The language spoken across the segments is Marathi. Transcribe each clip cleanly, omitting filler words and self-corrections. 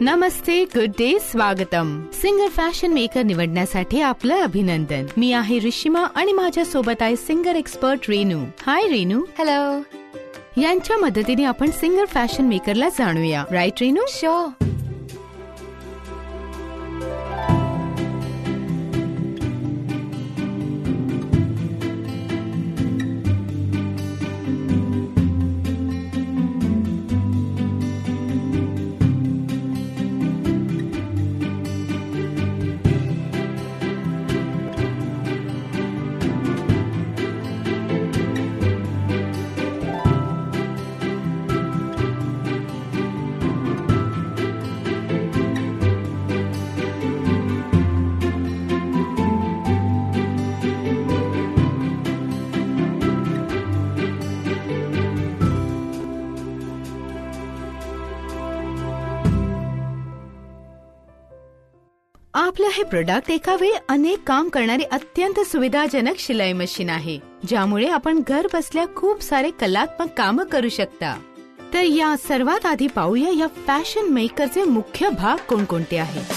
नमस्ते, गुड डे, स्वागतम. सिंगर फॅशन मेकर निवडण्यासाठी आपलं अभिनंदन. मी आहे ऋषिमा आणि माझ्या सोबत आहे Singer expert Renu. Hi Renu. Hello. यांच्या मदतीने आपण सिंगर फॅशन मेकरला जाणूया. राईट रेनू? शो. आपलं हे प्रोडक्ट एका वेळी अनेक काम करणारी अत्यंत सुविधाजनक शिलाई मशीन आहे, ज्यामुळे आपण घर बसल्या खूप सारे कलात्मक काम करू शकता. तर या सर्वात आधी पाहूया या फॅशन मेकरचे मुख्य भाग कोणकोणते आहेत.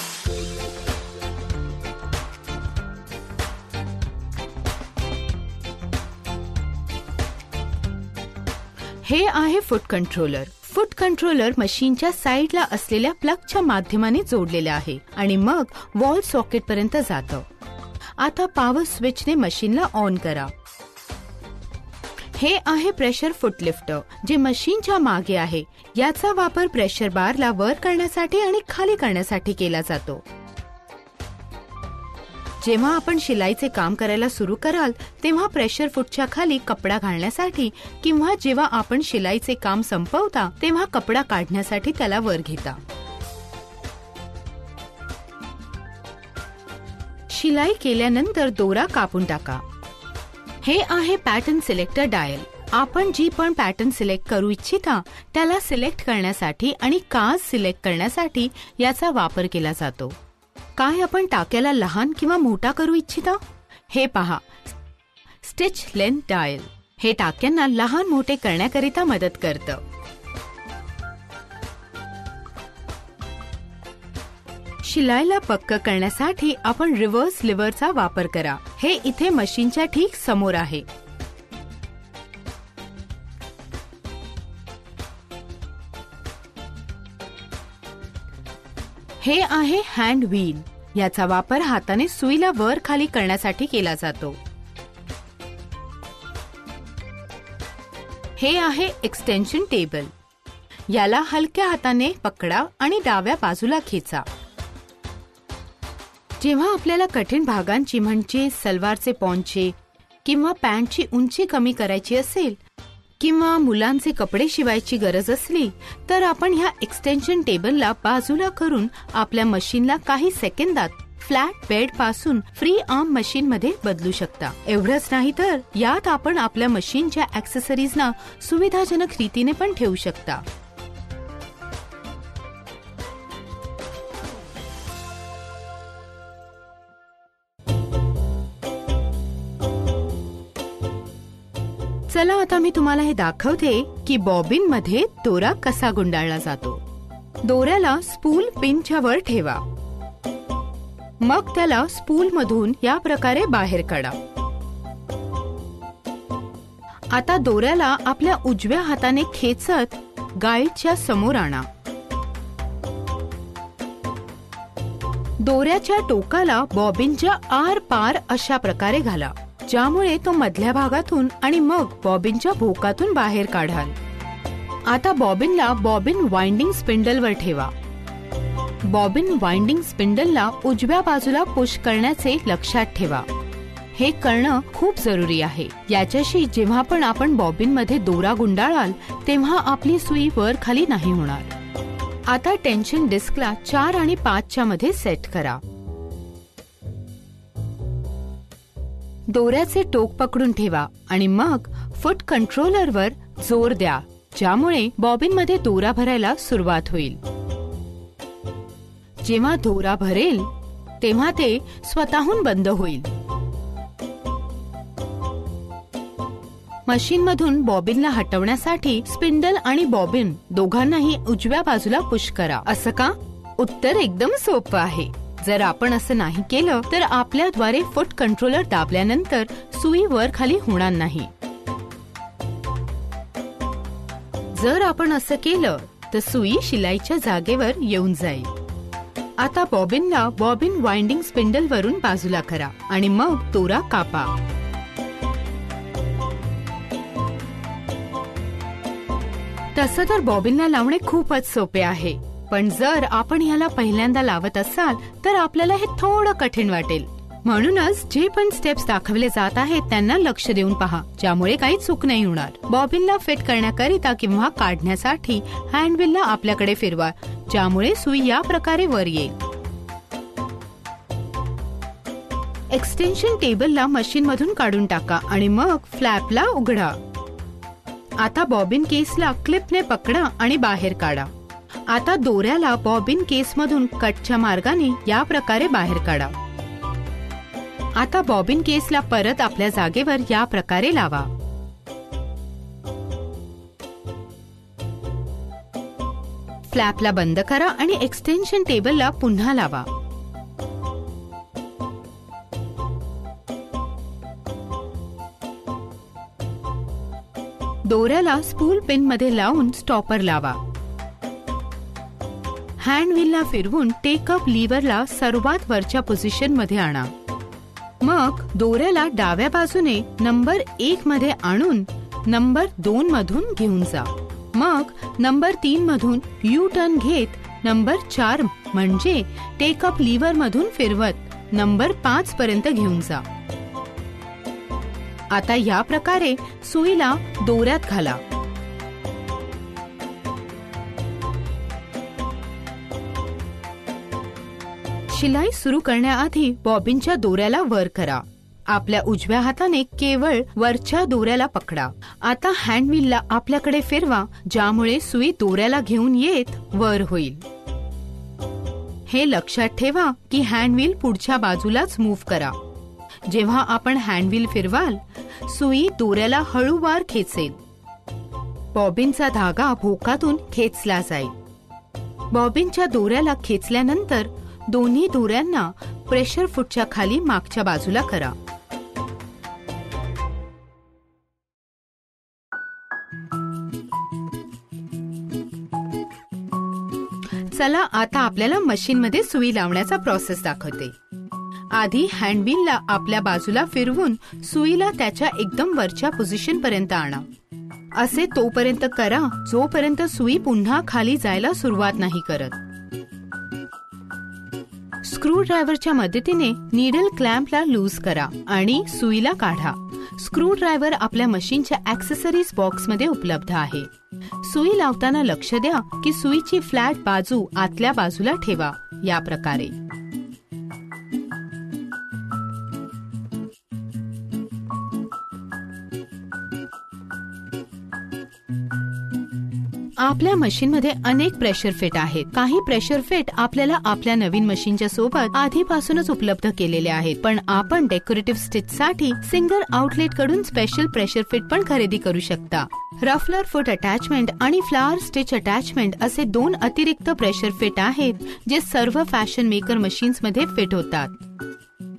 हे आहे फूट कंट्रोलर. फूट कंट्रोलर मशीनच्या साईडला असलेल्या प्लगच्या माध्यमाने जोडलेले आहे आणि मग वॉल सॉकेट पर्यंत जातं. आता पॉवर स्विचने मशीनला ऑन करा. हे आहे प्रेशर फूट लिफ्टर, जे मशीनच्या मागे आहे. याचा वापर प्रेशर बारला वर करण्यासाठी आणि खाली करण्यासाठी केला जातो. जेव्हा आपण शिलाईचे काम करायला सुरू कराल तेव्हा प्रेशर फूटच्या खाली कपडा घालण्यासाठी किंवा जेव्हा आपण शिलाईचे काम संपवता तेव्हा कपडा काढण्यासाठी त्याला वर घेता. शिलाई केल्यानंतर दोरा कापून टाका. हे आहे पॅटर्न सिलेक्टर डायल. आपण जी पण पॅटर्न सिलेक्ट करू इच्छिता त्याला सिलेक्ट करण्यासाठी आणि काज सिलेक्ट करण्यासाठी याचा वापर केला जातो. काय आपण टाक्याला लहान किंवा मोठा करू इच्छिता? हे पहा, स्टिच लेंथ डायल. हे टाक्यांना लहान मोठे करण्याकरिता मदत करतं. शिलाईला पक्क करण्यासाठी आपण रिव्हर्स लिव्हरचा वापर करा. हे इथे मशीनच्या ठीक समोर आहे. हे आहे हँड व्हील. याचा वापर हाताने सुईला वर खाली करण्यासाठी केला जातो. हे आहे एक्सटेन्शन टेबल. याला हलक्या हाताने पकडा आणि डाव्या बाजूला खेचा. जेव्हा आपल्याला कठीण भागांची म्हणजे सलवारचे पॉंचे किंवा पॅन्टची उंची कमी करायची असेल किंवा मुलांचे कपडे शिवायची गरज असली तर आपण ह्या एक्सटेन्शन टेबलला बाजूला करून आपल्या मशीनला काही सेकंदात फ्लॅट बेड पासून फ्री आर्म मशीन मध्ये बदलू शकता. एवढंच नाही तर यात आपण आपल्या मशीनच्या ऍक्सेसरीजना सुविधाजनक रीतीने पण ठेवू शकता. चला आता मी तुम्हाला हे दाखवते की बॉबिन मध्ये दोरा कसा गुंडाळला जातो. दोऱ्याला स्पूल पिनच्या वर ठेवा. मग त्याला स्पूल मधून या प्रकारे बाहेर काढा. आता दोऱ्याला आपल्या उजव्या हाताने खेचत गाईडच्या समोर आणा. दोऱ्याच्या टोकाला बॉबिनच्या आर पार अशा प्रकारे घाला, ज्यामुळे तो मधल्या भागातून आणि मग बॉबिनच्या भोकातून बाहेर काढाल. आता बॉबिनला बॉबिन वाइंडिंग स्पिंडलवर ठेवा. बॉबिन वाइंडिंग स्पिंडलला उजव्या बाजूला पुश करण्याचे लक्षात ठेवा. हे करणं खूप जरुरी आहे. याच्याशी जेव्हा पण आपण बॉबिन मध्ये दोरा गुंडाळाल तेव्हा आपली सुई वर खाली नाही होणार. आता टेन्शन डिस्कला 4 आणि 5च्या मध्ये सेट करा. दोऱ्याचे टोक पकडून ठेवा आणि मग फूट कंट्रोलरवर जोर द्या, ज्यामुळे बॉबिन मध्ये दोरा भरायला सुरुवात होईल. जेव्हा दोरा भरेल तेव्हा ते स्वतःहून बंद होईल. मशीनमधून बॉबिनला हटवण्यासाठी स्पिंडल आणि बॉबिन दोघांनाही उजव्या बाजूला पुश करा. असं का? उत्तर एकदम सोपं आहे. जर आपण असं नाही केलं तर आपल्याद्वारे फूट कंट्रोलर दाबल्यानंतर सुई वर खाली होणार नाही. जर आपण असं केलं तर सुई शिलाईच्या जागेवर येऊन जाईल. आता बॉबिनला बॉबिन वाइंडिंग स्पिंडल वरून बाजूला करा आणि मग दोरा कापा. तसं तर बॉबिनला लावणे खूपच सोपे आहे, पण जर आपण ह्याला पहिल्यांदा लावत असाल तर आपल्याला हे थोडं कठीण वाटेल. म्हणूनच जे पण स्टेप्स दाखवले जात आहेत त्यांना लक्ष देऊन पहा, ज्यामुळे काही चूक नाही होणार. बॉबिनला फिट करण्याकरिता किंवा काढण्यासाठी हँडविलला आपल्याकडे फिरवा, ज्यामुळे सुई या प्रकारे वर येईल. एक्सटेन्शन टेबलला मशीन मधून काढून टाका आणि मग फ्लॅपला उघडा. आता बॉबिन केसला क्लिपने पकडा आणि बाहेर काढा. आता दोऱ्याला बॉबिन केस मधून कटच्या मार्गाने या प्रकारे बाहेर काढा. आता बॉबिन केसला परत आपल्या जागेवर या प्रकारे लावा. फ्लॅपला बंद करा आणि एक्सटेन्शन टेबलला पुन्हा लावा. दोऱ्याला स्पूल पिन मध्ये लावून स्टॉपर लावा. हँडव्हीलला फिरवून टेकअप लीव्हरला सर्वात वरच्या पोझिशन मध्ये आणा. मग दोऱ्याला डाव्या बाजूने नंबर 1 मध्ये आणून नंबर 2 मधून घेऊन जा. मग नंबर 3 मधून यू टर्न घेत नंबर 4 म्हणजे टेकअप लीव्हर मधून फिरवत नंबर 5 पर्यंत घेऊन जा. आता या प्रकारे सुईला दोऱ्यात घाला. शिलाई सुरू करण्याआधी बॉबिनच्या दोऱ्याला वर करा. आपल्या उजव्या हाताने केवळ वरच्या दोऱ्याला पकडा. आता हँडव्हीलला आपल्याकडे फिरवा, ज्यामुळे सुई दोऱ्याला घेऊन येत वर होईल. हे लक्षात ठेवा की हँडव्हील पुढच्या बाजूलाच मूव्ह करा. जेव्हा आपण हँडव्हील फिरवाल सुई दोऱ्याला हळूवार खेचेल. बॉबिनचा धागा भोकातून खेचला जाईल. बॉबिनच्या दोऱ्याला खेचल्यानंतर दोन्ही दोऱ्यांना प्रेशर फूटच्या खाली मागच्या बाजूला करा. चला आता आपल्याला मशीनमध्ये सुई लावण्याचा प्रोसेस दाखवते. आधी हँडव्हीलला आपल्या बाजूला फिरवून सुईला त्याच्या एकदम वरच्या पोझिशन पर्यंत आणा. असे तोपर्यंत करा जोपर्यंत सुई पुन्हा खाली जायला सुरुवात नाही करत. स्क्रू ड्रायव्हरच्या मदतीने नीडल क्लॅम्पला लूज करा आणि सुईला काढा. स्क्रू ड्रायव्हर आपल्या मशीनच्या ॲक्सेसरीज बॉक्समध्ये उपलब्ध आहे. सुई लावताना लक्ष द्या की सुईची फ्लॅट बाजू आतल्या बाजूला ठेवा. या प्रकारे आपल्या मशीनमध्ये अनेक प्रेशर फिट आहेत. काही प्रेशर फिट आपल्याला आपल्या नवीन मशीनच्या सोबत आधीपासूनच उपलब्ध केलेले आहेत, पण आपण डेकोरेटिव्ह स्टिच साठी सिंगल आउटलेट कडून स्पेशल प्रेशर फिट पण खरेदी करू शकता. रफलर फूट अटॅचमेंट आणि फ्लावर स्टिच अटॅचमेंट असे 2 अतिरिक्त प्रेशर फिट आहेत जे सर्व फॅशन मेकर मशीन्स मध्ये फिट होतात.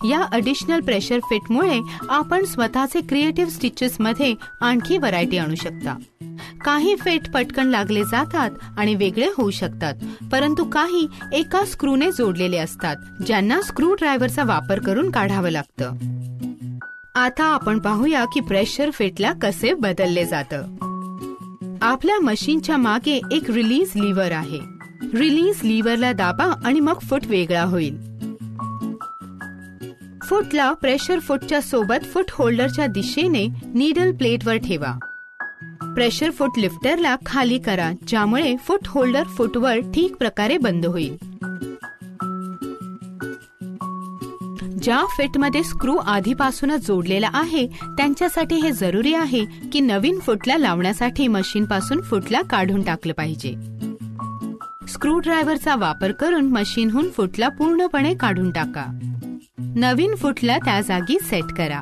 या अडिशनल प्रेशर फिटमुळे आपण स्वतःचे क्रिएटिव्ह स्टिचेस मध्ये आणखी व्हरायटी आणू शकता. काही फिट पटकन लागले जातात आणि वेगळे होऊ शकतात, परंतु काही एका स्क्रूने जोडलेले असतात, ज्यांना स्क्रू ड्रायव्हरचा वापर करून काढावं लागतं. आता आपण पाहूया की प्रेशर फिटला कसे बदलले जातं. आपल्या मशीनच्या मागे एक रिलीज लीव्हर आहे. रिलीज लीव्हरला दाबा आणि मग फूट वेगळा होईल. फूटला प्रेशर फूटच्या सोबत फूट होल्डरच्या दिशेने नीडल प्लेटवर ठेवा. प्रेशर फूट लिफ्टरला खाली करा, ज्यामुळे फूट होल्डर फूटवर ठीक प्रकारे बंद होईल. ज्या फिटमध्ये स्क्रू आधीपासूनच जोडलेला आहे त्यांच्यासाठी हे जरुरी आहे की नवीन फूटला लावण्यासाठी मशीन पासून फूटला काढून टाकलं पाहिजे. स्क्रू ड्रायव्हरचा वापर करून मशीनहून फूटला पूर्णपणे काढून टाका. नवीन फूटला त्या जागी सेट करा.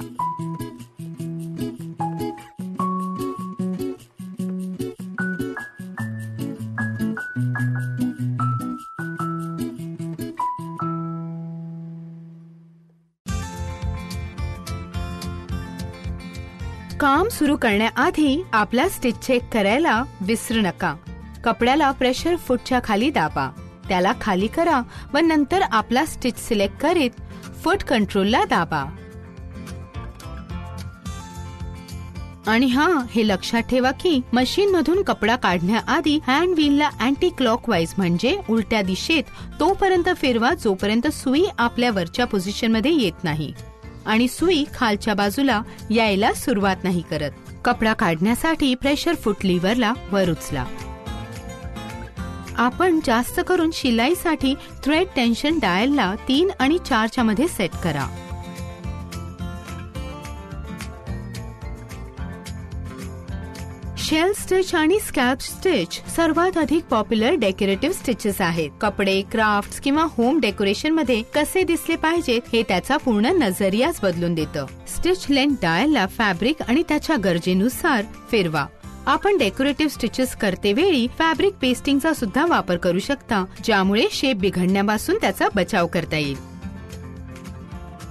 काम सुरू करण्याआधी आपला स्टिच चेक करायला विसरू नका. कपड्याला प्रेशर फूटच्या खाली दाबा, त्याला खाली करा व नंतर आपला स्टिच सिलेक्ट करीत फूट कंट्रोलला दाबा. आणि हे लक्षात ठेवा की मशीन मधून कपडा काढण्याआधी हँड व्हीलला अँटी क्लॉकवाईज म्हणजे उलट्या दिशेत तोपर्यंत फिरवा जोपर्यंत सुई आपल्या वरच्या पोझिशन मध्ये येत नाही आणि सुई खालच्या बाजूला यायला सुरुवात नाही करत. कपडा काढण्यासाठी प्रेशर फूट लिव्हरला वर उचला. आपण जास्त करून शिलाईसाठी थ्रेड टेन्शन डायलला 3 आणि 4 च्या मध्ये सेट करा. शेल स्टिच आणि स्कॅल्प स्टिच सर्वात अधिक पॉप्युलर डेकोरेटिव्ह स्टिचेस आहेत. कपडे, क्राफ्ट्स किंवा होम डेकोरेशन मध्ये कसे दिसले पाहिजेत हे त्याचा पूर्ण नजरियाच बदलून देतं. स्टिच लेंथ डायलला फॅब्रिक आणि त्याच्या गरजेनुसार फिरवा. आपण डेकोरेटिव्ह स्टिचेस करते वेळी फॅब्रिक पेस्टिंगचा सुद्धा वापर करू शकता, ज्यामुळे शेप बिघडण्यापासून त्याचा बचाव करता येईल.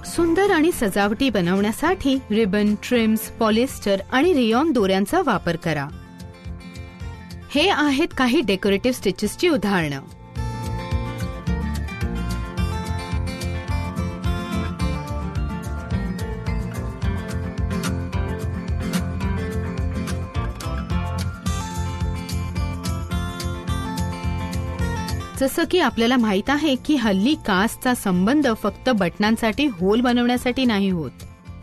सुंदर आणि सजावटी बनवण्यासाठी रिबन, ट्रिम्स, पॉलिस्टर आणि रेयॉन दोऱ्यांचा वापर करा. हे आहेत काही डेकोरेटिव्ह स्टिचेसची उदाहरणं. जसं की आपल्याला माहित आहे की हल्ली काचचा संबंध फक्त बटनांसाठी होल बनवण्यासाठी नाही होत.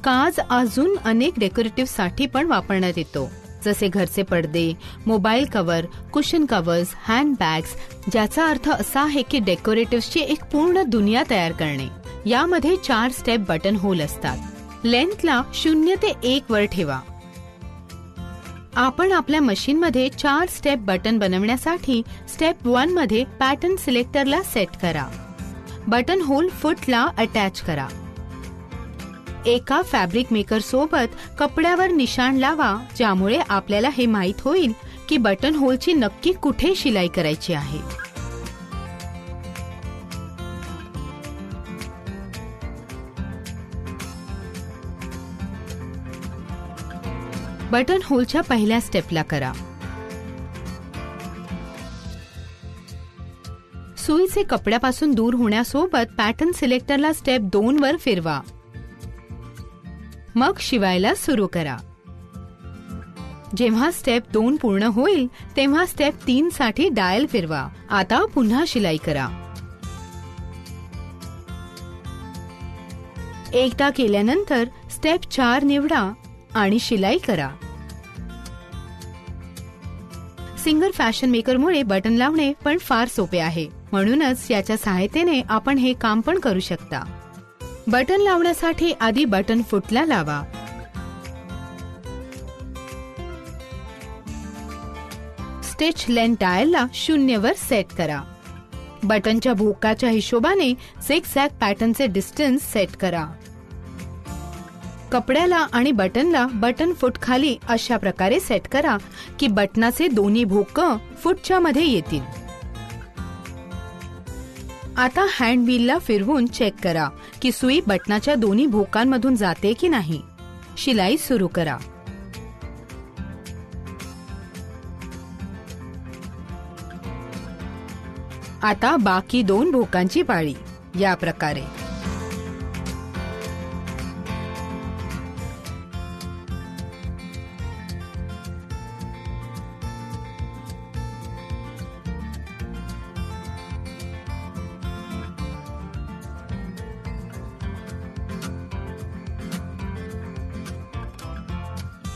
काच अजून अनेक डेकोरेटिव्ह साठी पण वापरण्यात येतो, जसे घरचे पडदे, mobile cover, cushion covers, handbags, ज्याचा अर्थ असा आहे की डेकोरेटिव्हची एक पूर्ण दुनिया तयार करणे. यामध्ये 4 स्टेप बटन होल असतात. लेंथला 0 ते 1 वर ठेवा. आपण आपल्या मशीन मध्ये 4 स्टेप बटन बनवण्यासाठी स्टेप 1 मध्ये पॅटर्न सिलेक्टरला सेट करा. बटन होल फूटला अटॅच करा. एका फॅब्रिक मेकर सोबत कपड्यावर निशाण लावा, ज्यामुळे आपल्याला हे माहित होईल की बटन होलची नक्की कुठे शिलाई करायची आहे. बटन होलच्या पहिल्या स्टेपला करा. सुईचे कपड्यापासून दूर होण्यासोबत पॅटर्न सिलेक्टरला स्टेप 2 वर फिरवा. मग शिवायला सुरू करा. जेव्हा स्टेप 2 पूर्ण होईल तेव्हा स्टेप 3 साठी डायल फिरवा. आता पुन्हा शिलाई करा. एकदा केल्यानंतर स्टेप 4 निवडा आणि शिलाई करा. सिंगल फॅशन मेकरमुळे बटन लावणे पण फार सोपे आहे, म्हणूनच याच्या सहायतेने आपण हे काम पण करू शकता. बटन लावण्यासाठी आधी बटन फूटला लावा. स्टिच लेंथ डायलला 0 वर सेट करा. बटनच्या भोकाच्या हिशोबाने झिगझॅग पॅटर्नचे डिस्टन्स सेट करा. कपड्याला आणि बटनला बटन फूट खाली अशा प्रकारे सेट करा की बटनाचे दोन्ही भोक फूटच्या मध्ये येतील. आता हँड व्हीलला फिरवून चेक करा की सुई बटनाच्या दोन्ही भोकांमधून जाते की नाही. शिलाई सुरू करा. आता बाकी 2 भोकांची पाळी. या प्रकारे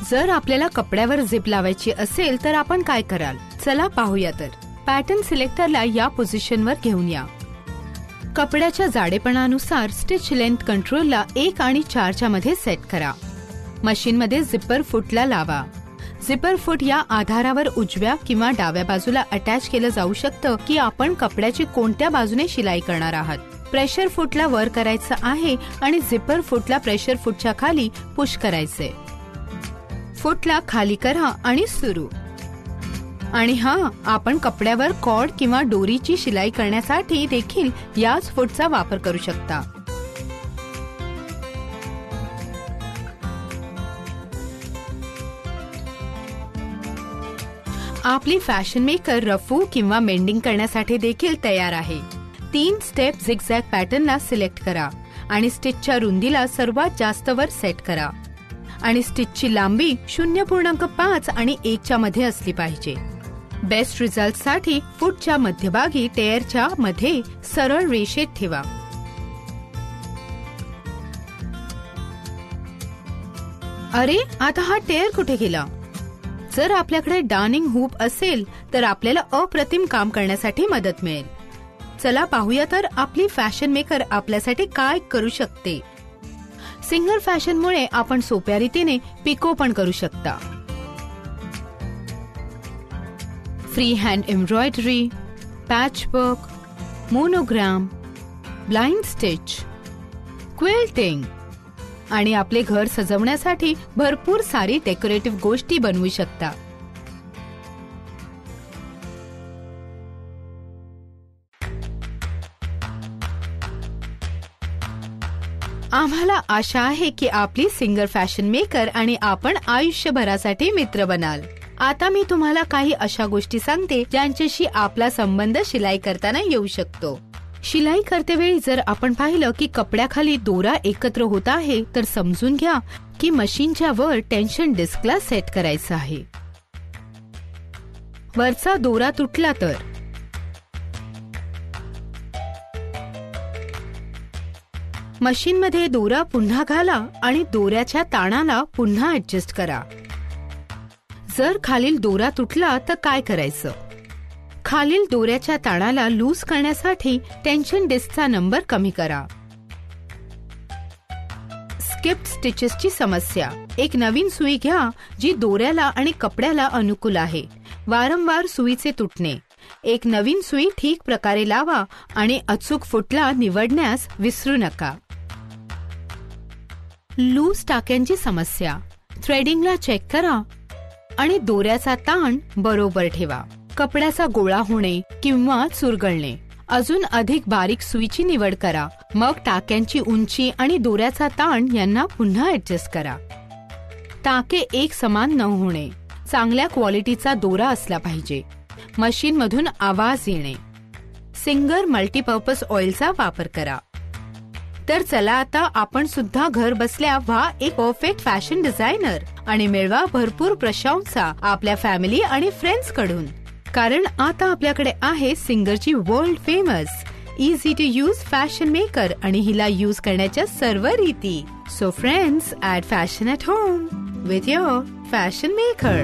जर आपल्याला कपड्यावर झिप लावायची असेल तर आपण काय कराल, चला पाहूया. तर पॅटर्न सिलेक्टरला या पोझिशनवर घेऊन या. कपड्याच्या जाडेपणानुसार स्टिच लेंथ कंट्रोलला 1 आणि 4 च्या मध्ये सेट करा. मशीन मध्ये झिपर फूटला लावा. झिपर फूट या आधारावर उजव्या किंवा डाव्या बाजूला अटॅच केलं जाऊ शकतं की आपण कपड्याची कोणत्या बाजूने शिलाई करणार आहात. प्रेशर फूटला वर करायचं आहे आणि झिपर फूटला प्रेशर फूटच्या खाली पुश करायचे. फूटला खाली करा आणि सुरू. आणि आपण कपड्यावर कॉर्ड किंवा दोरीची शिलाई करण्यासाठी देखील याच फूटचा वापर करू शकता. आपली फॅशन मेकर रफू किंवा मेंडिंग करण्यासाठी देखील तयार आहे. 3 स्टेप झिगझॅग पॅटर्नला सिलेक्ट करा आणि स्टिचच्या रुंदीला सर्वात जास्त वर सेट करा आणि स्टिचची लांबी 0.5 आणि 1च्या मध्ये असली पाहिजे. बेस्ट रिझल्टसाठी फूटच्या मध्यभागी टेअरच्या मध्ये सरळ रेषेत ठेवा. अरे, आता हा टेअर कुठे गेला? जर आपल्याकडे डार्निंग हूप असेल तर आपल्याला अप्रतिम काम करण्यासाठी मदत मिळेल. चला पाहूया तर आपली फॅशन मेकर आपल्यासाठी काय करू शकते. सिंगर फॅशनमुळे आपण सोप्या रीतीने पिको पण करू शकता. Free hand embroidery, patchwork, monogram, blind stitch, quilting आणि आपले घर सजवण्यासाठी भरपूर सारी डेकोरेटिव्ह गोष्टी बनवू शकता. आम्हाला आशा आहे की आपली सिंगर फॅशन मेकर आणि आपण आयुष्यभरासाठी मित्र बनाल. आता मी तुम्हाला काही अशा गोष्टी सांगते ज्यांच्याशी आपला संबंध शिलाई करताना येऊ शकतो. शिलाई करतेवेळी जर आपण पाहिलं की कपड्याखाली दोरा एकत्र होत आहे तर समजून घ्या की मशीनच्या वर टेन्शन डिस्कला सेट करायचं आहे. वरचा दोरा तुटला तर मशीनमध्ये दोरा पुन्हा घाला आणि दोऱ्याच्या ताणाला पुन्हा ऍडजस्ट करा. जर खालील दोरा तुटला तर काय करायचं? खालील दोऱ्याच्या ताणाला लूज करण्यासाठी टेन्शन डिस्कचा नंबर कमी करा. स्किप्ड स्टिचेसची समस्या. एक नवीन सुई घ्या जी दोऱ्याला आणि कपड्याला अनुकूल आहे. वारंवार सुईचे तुटणे. एक नवीन सुई ठीक प्रकारे लावा आणि अचूक फुटला निवडण्यास विसरू नका. लूज टाक्यांची समस्या. थ्रेडिंगला चेक करा आणि दोऱ्याचा ताण बरोबर ठेवा. कपड्याचा गोळा होणे किंवा चुरगळणे. अजून अधिक बारीक सुईची निवड करा. मग टाक्यांची उंची आणि दोऱ्याचा ताण यांना पुन्हा ऍडजस्ट करा. टाके एक समान न होणे. चांगल्या क्वालिटीचा दोरा असला पाहिजे. मशीनमधून आवाज येणे. सिंगर मल्टीपर्पज ऑइलचा वापर करा. तर चला आता आपण सुद्धा घर बसल्या व्हा एक परफेक्ट फॅशन डिझायनर आणि मिळवा भरपूर प्रशंसा आपल्या फॅमिली आणि फ्रेंड्स कडून. कारण आता आपल्याकडे आहे सिंगरची world famous easy to use fashion maker आणि हिला यूज करण्याच्या सर्व रीती. So friends, add fashion at home with your fashion maker.